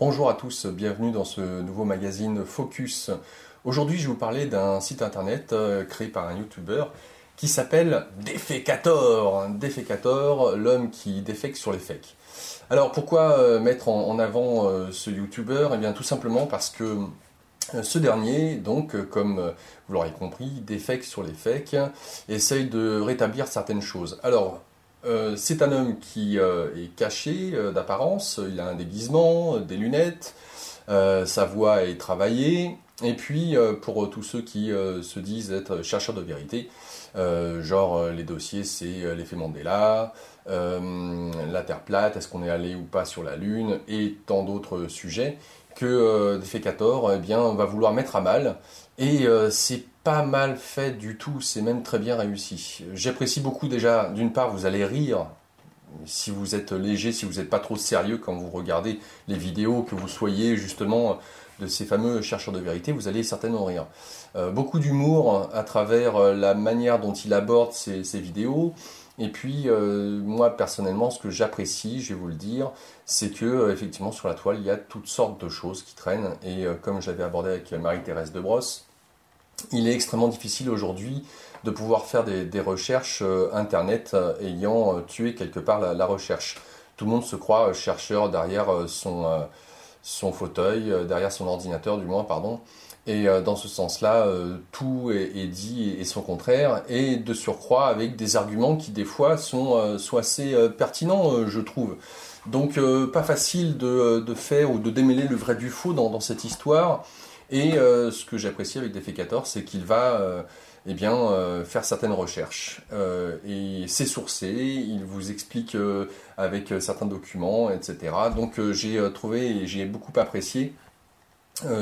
Bonjour à tous, bienvenue dans ce nouveau magazine Focus. Aujourd'hui, je vais vous parler d'un site internet créé par un YouTuber qui s'appelle Defecator. Defecator, l'homme qui défèque sur les fakes. Alors pourquoi mettre en avant ce YouTuber? Eh bien tout simplement parce que ce dernier, donc, comme vous l'aurez compris, défèque sur les fakes, essaye de rétablir certaines choses. Alors, c'est un homme qui est caché d'apparence, il a un déguisement, des lunettes, sa voix est travaillée, et puis pour tous ceux qui se disent être chercheurs de vérité, genre les dossiers c'est l'effet Mandela, la Terre plate, est-ce qu'on est allé ou pas sur la Lune, et tant d'autres sujets que Defecator eh bien, va vouloir mettre à mal, et c'est pas mal fait du tout, c'est même très bien réussi. J'apprécie beaucoup déjà, d'une part, vous allez rire, si vous êtes léger, si vous n'êtes pas trop sérieux quand vous regardez les vidéos, que vous soyez justement de ces fameux chercheurs de vérité, vous allez certainement rire. Beaucoup d'humour à travers la manière dont il aborde ces vidéos. Et puis, moi personnellement, ce que j'apprécie, je vais vous le dire, c'est que effectivement sur la toile, il y a toutes sortes de choses qui traînent. Et comme je l'avais abordé avec Marie-Thérèse Debrosse, il est extrêmement difficile aujourd'hui de pouvoir faire des recherches Internet ayant tué quelque part la recherche. Tout le monde se croit chercheur derrière son fauteuil, derrière son ordinateur du moins, pardon. Et dans ce sens-là, tout est dit et son contraire, et de surcroît avec des arguments qui des fois sont assez pertinents, je trouve. Donc pas facile de faire ou de démêler le vrai du faux dans cette histoire. Et ce que j'apprécie avec Defecator, c'est qu'il va faire certaines recherches. Et c'est sourcé, il vous explique avec certains documents, etc. Donc j'ai trouvé et j'ai beaucoup apprécié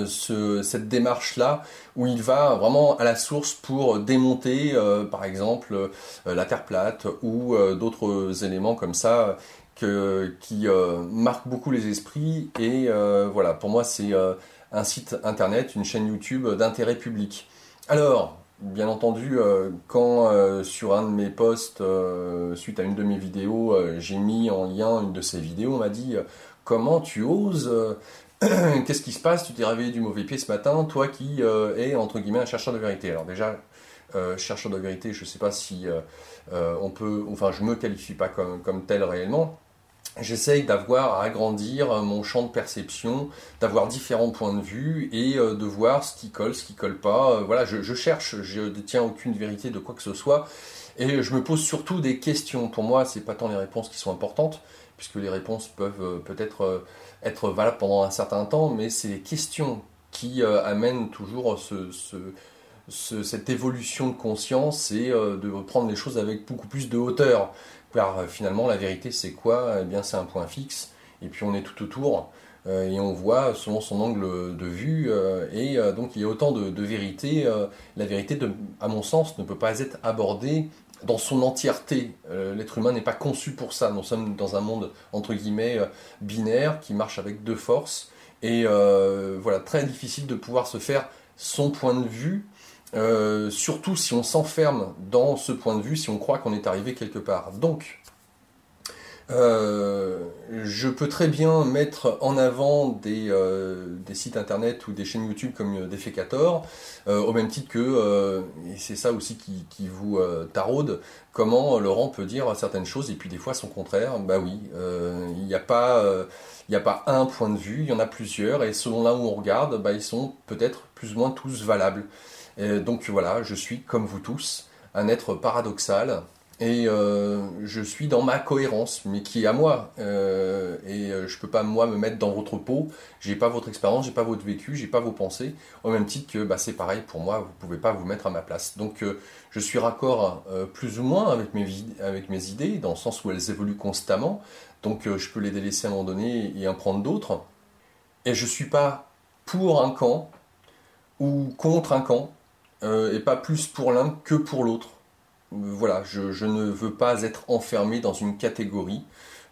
cette démarche-là, où il va vraiment à la source pour démonter, par exemple, la Terre plate ou d'autres éléments comme ça qui marquent beaucoup les esprits. Et voilà, pour moi, c'est un site internet, une chaîne YouTube d'intérêt public. Alors, bien entendu, quand sur un de mes posts, suite à une de mes vidéos, j'ai mis en lien une de ces vidéos, on m'a dit comment tu oses qu'est-ce qui se passe? Tu t'es réveillé du mauvais pied ce matin, toi qui es entre guillemets un chercheur de vérité. Alors déjà, chercheur de vérité, je ne sais pas si on peut, enfin je me qualifie pas comme tel réellement. J'essaye d'avoir à agrandir mon champ de perception, d'avoir différents points de vue et de voir ce qui colle pas. Voilà, je cherche, je ne détiens aucune vérité de quoi que ce soit et je me pose surtout des questions. Pour moi, c'est pas tant les réponses qui sont importantes, puisque les réponses peuvent peut-être être valables pendant un certain temps, mais c'est les questions qui amènent toujours cette évolution de conscience et de prendre les choses avec beaucoup plus de hauteur. Car finalement, la vérité, c'est quoi? Eh bien, c'est un point fixe, et puis on est tout autour, et on voit selon son angle de vue, et donc il y a autant de vérité. La vérité, à mon sens, ne peut pas être abordée dans son entièreté. L'être humain n'est pas conçu pour ça. Nous sommes dans un monde, entre guillemets, binaire, qui marche avec deux forces, et voilà, très difficile de pouvoir se faire son point de vue. Surtout si on s'enferme dans ce point de vue, si on croit qu'on est arrivé quelque part. Donc, je peux très bien mettre en avant des sites internet ou des chaînes YouTube comme Defecator, au même titre que, et c'est ça aussi qui vous taraude, comment Laurent peut dire certaines choses et puis des fois son contraire. Bah oui, il n'y a pas... il n'y a pas un point de vue, il y en a plusieurs, et selon là où on regarde, bah, ils sont peut-être plus ou moins tous valables. Et donc voilà, je suis, comme vous tous, un être paradoxal, et je suis dans ma cohérence, mais qui est à moi. Je peux pas, moi, me mettre dans votre peau, j'ai pas votre expérience, j'ai pas votre vécu, j'ai pas vos pensées, au même titre que bah, c'est pareil pour moi, vous pouvez pas vous mettre à ma place. Donc je suis raccord plus ou moins avec mes idées, dans le sens où elles évoluent constamment, donc je peux les délaisser à un moment donné et en prendre d'autres. Et je suis pas pour un camp ou contre un camp, et pas plus pour l'un que pour l'autre. Voilà, je ne veux pas être enfermé dans une catégorie,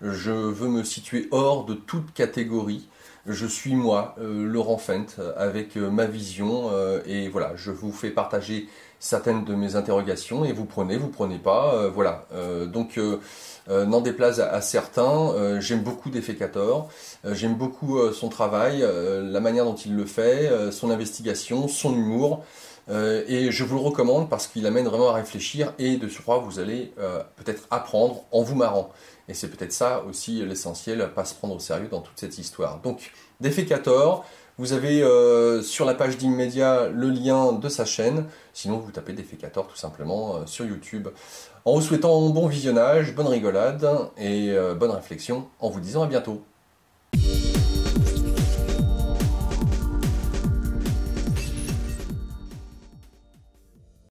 je veux me situer hors de toute catégorie, Je suis moi, Laurent Fent, avec ma vision, et voilà, je vous fais partager certaines de mes interrogations, et vous prenez pas, voilà. N'en déplaise à certains, j'aime beaucoup Defecator, j'aime beaucoup son travail, la manière dont il le fait, son investigation, son humour, et je vous le recommande parce qu'il amène vraiment à réfléchir, et de surcroît, vous allez peut-être apprendre en vous marrant. Et c'est peut-être ça aussi l'essentiel, pas se prendre au sérieux dans toute cette histoire. Donc, Defecator, vous avez sur la page d'Immédiat le lien de sa chaîne, sinon vous tapez Defecator tout simplement sur YouTube. En vous souhaitant bon visionnage, bonne rigolade et bonne réflexion, en vous disant à bientôt.